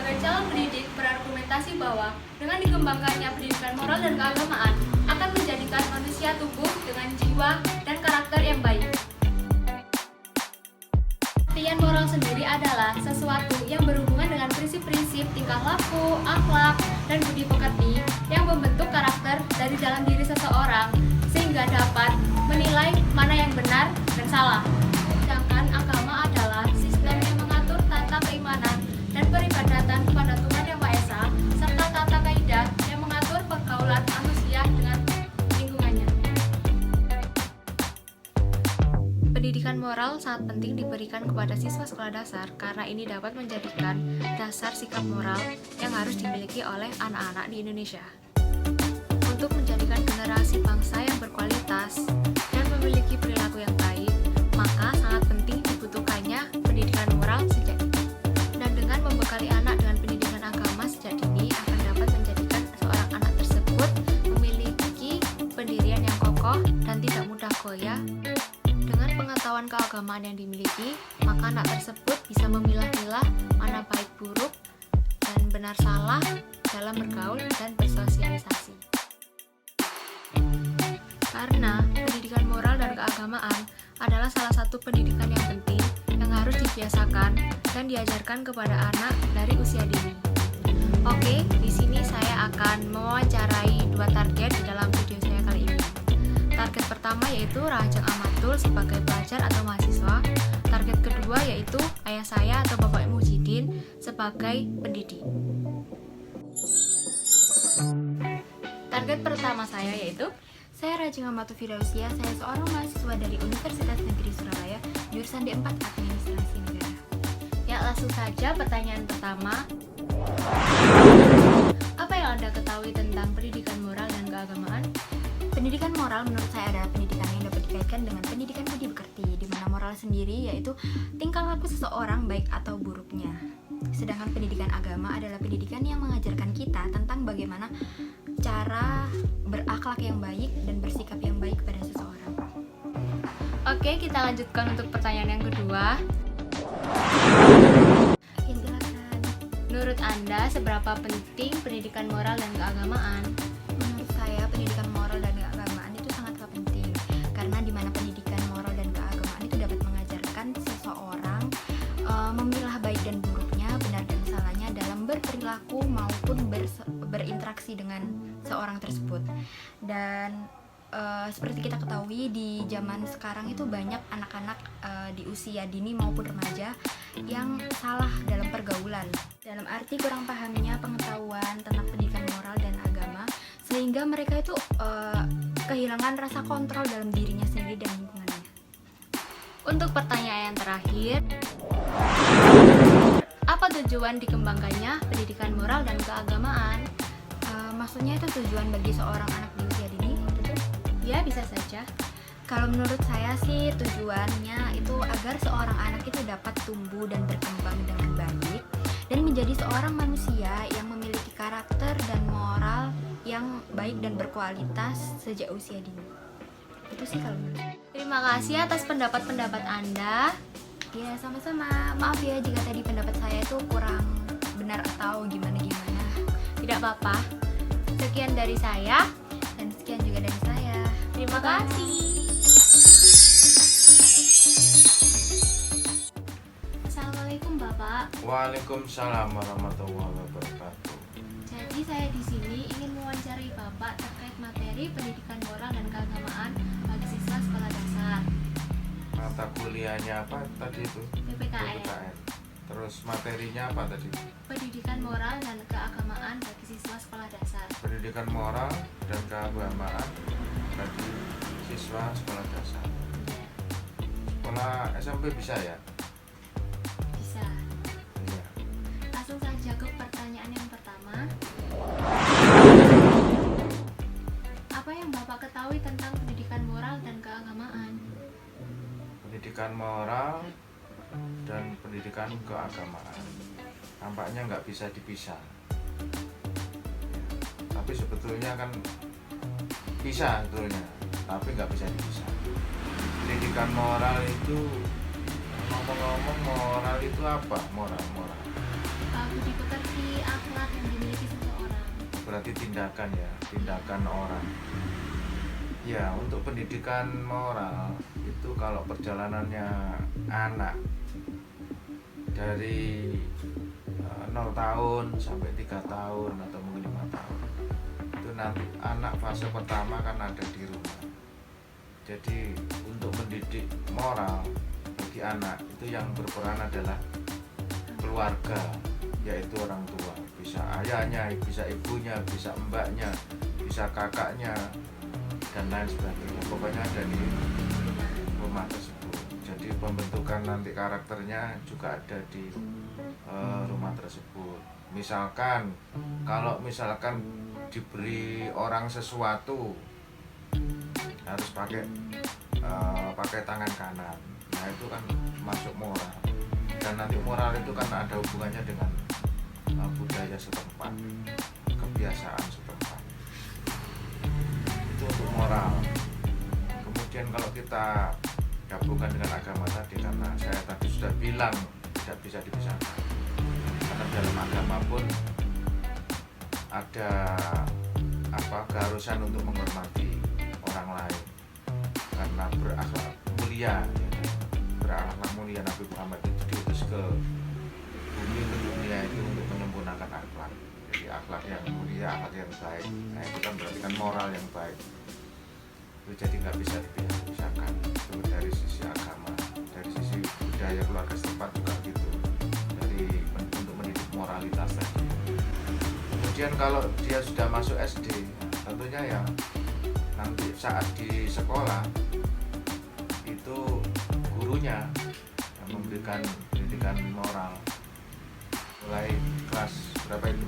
sebagai calon pendidik berargumentasi bahwa dengan dikembangkannya pendidikan moral dan keagamaan akan menjadikan manusia tumbuh dengan jiwa dan karakter yang baik. Artian moral sendiri adalah sesuatu yang berhubungan dengan prinsip-prinsip tingkah laku, akhlak, dan budi pekerti yang membentuk karakter dari dalam diri seseorang sehingga dapat menilai mana yang benar dan salah. Sedangkan agama adalah sistem yang mengatur tata keimanan dan peribadatan kepada Tuhan Yang Maha Esa serta tata kaidah yang mengatur pergaulan manusia dengan lingkungannya. Pendidikan moral sangat penting diberikan kepada siswa sekolah dasar karena ini dapat menjadikan dasar sikap moral yang harus dimiliki oleh anak-anak di Indonesia. Untuk menjadikan generasi bangsa yang berkualitas dan memiliki perilaku yang baik, maka sangat penting dibutuhkannya pendidikan moral sejak dini. Dan dengan membekali anak dengan pendidikan agama sejak dini akan dapat menjadikan seorang anak tersebut memiliki pendirian yang kokoh dan tidak mudah goyah. Dengan pengetahuan keagamaan yang dimiliki, maka anak tersebut bisa memilah-milah mana baik buruk dan benar salah dalam bergaul dan bersosialisasi. Karena pendidikan moral dan keagamaan adalah salah satu pendidikan yang penting yang harus dibiasakan dan diajarkan kepada anak dari usia dini. Oke, di sini saya akan mewawancarai 2 target di dalam video saya kali ini. Target pertama yaitu Rahajeng Amatul sebagai pelajar atau mahasiswa. Target kedua yaitu ayah saya atau Bapak Mujidin sebagai pendidik. Target pertama saya yaitu saya Rahajeng Amatul Firdausiyah, saya seorang mahasiswa dari Universitas Negeri Surabaya, jurusan D4 Administrasi Negara. Ya, langsung saja pertanyaan pertama. Apa yang Anda ketahui tentang pendidikan moral dan keagamaan? Pendidikan moral menurut saya adalah pendidikan yang dapat dikaitkan dengan pendidikan budi pekerti, di mana moral sendiri yaitu tingkah laku seseorang baik atau buruknya. Sedangkan pendidikan agama adalah pendidikan yang mengajarkan kita tentang bagaimana cara berakhlak yang baik dan bersikap yang baik pada seseorang. Oke, kita lanjutkan untuk pertanyaan yang kedua. Silakan. Menurut Anda, seberapa penting pendidikan moral dan keagamaan? Menurut saya, pendidikan moral dan keagamaan itu sangatlah penting karena di mana pendidikan moral dan keagamaan itu dapat mengajarkan seseorang memilah baik dan buruknya, benar dan salahnya dalam berperilaku maupun berinteraksi dengan seorang tersebut. Dan seperti kita ketahui di zaman sekarang itu banyak anak-anak di usia dini maupun remaja yang salah dalam pergaulan. Dalam arti kurang pahamnya pengetahuan tentang pendidikan moral dan agama sehingga mereka itu kehilangan rasa kontrol dalam dirinya sendiri dan lingkungannya. Untuk pertanyaan yang terakhir, apa tujuan dikembangkannya pendidikan moral dan keagamaan? Maksudnya itu tujuan bagi seorang anak di usia dini? Ya, bisa saja. Kalau menurut saya sih tujuannya itu agar seorang anak itu dapat tumbuh dan berkembang dengan baik dan menjadi seorang manusia yang memiliki karakter dan moral yang baik dan berkualitas sejak usia dini. Itu sih kalau menurut saya. Terima kasih atas pendapat-pendapat Anda. Ya, sama-sama. Maaf ya jika tadi pendapat saya itu kurang benar atau gimana-gimana. Tidak apa-apa. Sekian dari saya dan sekian juga dari saya. Terima kasih. Assalamualaikum Bapak. Waalaikumsalam warahmatullahi wabarakatuh. Jadi saya di sini ingin mewawancarai Bapak terkait materi pendidikan moral dan keagamaan bagi siswa sekolah dasar. Mata kuliahnya apa tadi itu? PPKN. Terus materinya apa tadi? Pendidikan moral dan keagamaan bagi siswa sekolah dasar. Pendidikan moral dan keagamaan bagi siswa sekolah dasar. Sekolah SMP bisa ya? Bisa. Iya. Langsung saja ke pertanyaan yang pertama. Apa yang Bapak ketahui tentang pendidikan moral dan keagamaan? Pendidikan moral dan pendidikan keagamaan nampaknya nggak bisa dipisah. Tapi sebetulnya kan bisa sebetulnya, tapi nggak bisa dipisah. Pendidikan moral itu, ngomong-ngomong, moral itu apa? Moral Budi pekerti. berarti tindakan ya, tindakan orang. Ya, untuk pendidikan moral itu kalau perjalanannya anak dari 0 tahun sampai 3 tahun atau mungkin 5 tahun, itu nanti anak fase pertama kan ada di rumah. Jadi untuk mendidik moral bagi anak itu yang berperan adalah keluarga, yaitu orang tua, bisa ayahnya, bisa ibunya, bisa mbaknya, bisa kakaknya, dan lain sebagainya. Pokoknya ada di rumah tersebut. Jadi pembentukan nanti karakternya juga ada di rumah tersebut. Misalkan kalau misalkan diberi orang sesuatu harus pakai tangan kanan, nah itu kan masuk moral. Dan nanti moral itu kan ada hubungannya dengan budaya setempat, kebiasaan setempat. Itu untuk moral. Kemudian kalau kita gabungkan dengan agama tadi, karena saya tadi sudah bilang tidak bisa dipisahkan, karena dalam agama pun ada keharusan untuk menghormati orang lain karena berakhlak mulia, ya. Berakhlak mulia. Nabi Muhammad itu diutus ke bumi, ke dunia itu untuk menyempurnakan akhlak. Jadi akhlak yang mulia, akhlak yang baik. Nah itu kan berarti kan moral yang baik. Itu jadi nggak bisa dipisahkan. Itu dari sisi agama, dari sisi budaya keluarga setempat juga gitu. Untuk mendidik moralitas tadi. Kemudian kalau dia sudah masuk SD, tentunya ya nanti saat di sekolah itu gurunya yang memberikan pendidikan moral mulai kelas berapa itu,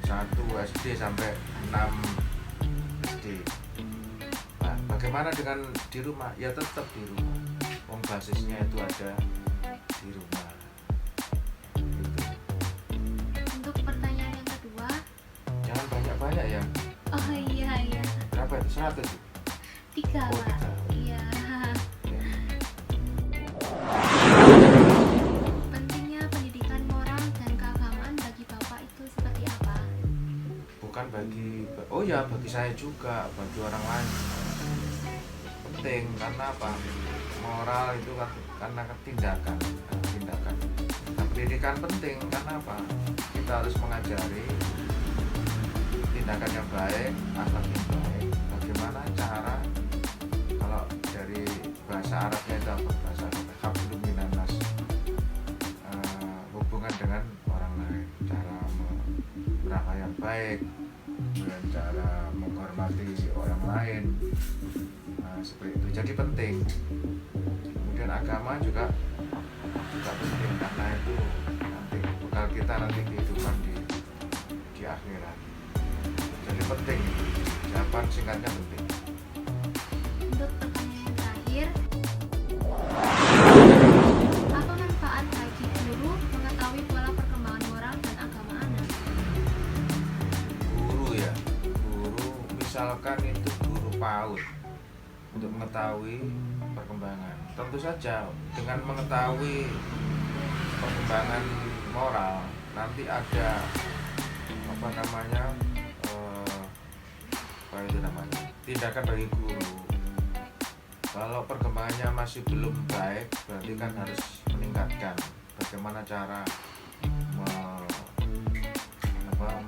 1 SD sampai 6 SD. Nah, bagaimana dengan di rumah? Ya tetap di rumah. Basisnya itu ada di rumah. Gitu. Untuk pertanyaan yang kedua, Jangan banyak-banyak ya. oh iya. Berapa itu? 100? 3 Oh, Pak. 3. Iya. Ya. Pentingnya pendidikan moral dan keagamaan bagi Bapak itu seperti apa? Bukan bagi saya juga, bagi orang lain penting. Karena apa? Moral itu karena tindakan. Nah, pendidikan penting karena apa? Kita harus mengajari tindakan yang baik, akhlak yang baik. Bagaimana cara, kalau dari bahasa Arabnya itu apa? Bahasa hablum minan nas, hubungan dengan orang lain, cara berakhlak yang baik, dengan cara menghormati orang lain. Nah, seperti itu. Jadi penting. Kemudian agama juga penting karena itu nanti bekal kita nanti kehidupan di akhirat. Jadi penting. Jawaban singkatnya penting. Untuk pertanyaan yang terakhir, apa manfaat bagi guru mengetahui pola perkembangan moral dan agama anak? Guru misalkan itu guru PAUD, untuk mengetahui perkembangan. Tentu saja dengan mengetahui perkembangan moral nanti ada tindakan bagi guru. Kalau perkembangannya masih belum baik, berarti kan harus meningkatkan bagaimana cara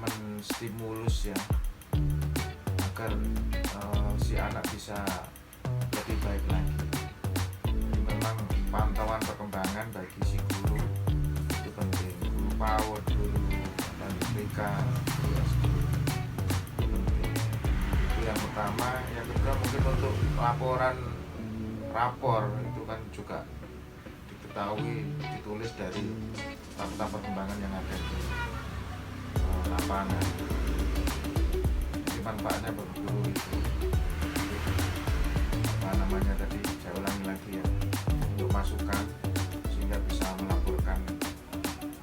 menstimulus ya, agar si anak bisa lebih baik lagi. Jadi memang pantauan perkembangan bagi si guru itu penting. Guru PAUD, guru TK, guru SD itu penting. Itu yang pertama. Yang kedua mungkin untuk rapor itu kan juga diketahui, ditulis dari fakta perkembangan yang ada di lapangan. Jadi manfaatnya bagi guru itu tadi saya ulangi lagi ya, untuk masukan sehingga bisa melaporkan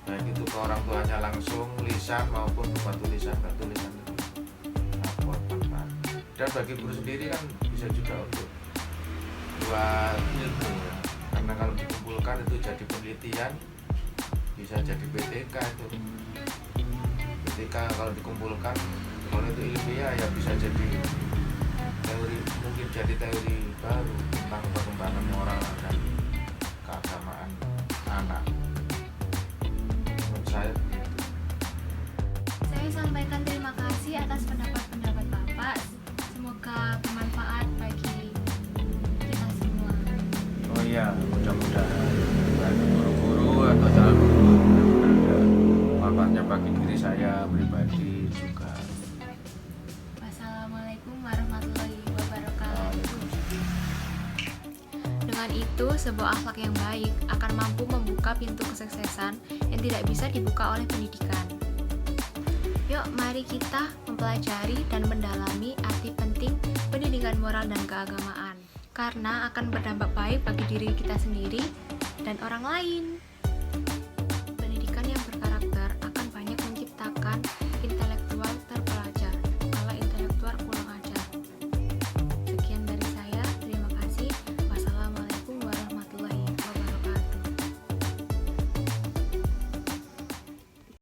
baik itu ke orang tuanya langsung lisan maupun berupa tulisan itu lapor manfaat. Dan bagi guru sendiri kan bisa juga untuk buat ilmu ya, karena kalau dikumpulkan itu jadi penelitian, bisa jadi PTK itu. PTK kalau dikumpulkan Kalau itu ilmiah ya bisa jadi teori, mungkin jadi teori baru tentang perkembangan moral dan keagamaan anak. Menurut saya begitu. Saya sampaikan terima kasih atas pendapat-pendapat Bapak. Semoga bermanfaat bagi kita semua. Oh iya, mudah-mudahan bagi guru-guru atau calon guru mudah-mudahan ada manfaatnya bagi diri saya pribadi juga. Wassalamualaikum warahmatullahi wabarakatuh. Dengan itu, sebuah akhlak yang baik akan mampu membuka pintu kesuksesan yang tidak bisa dibuka oleh pendidikan. Yuk, mari kita mempelajari dan mendalami arti penting pendidikan moral dan keagamaan, karena akan berdampak baik bagi diri kita sendiri dan orang lain.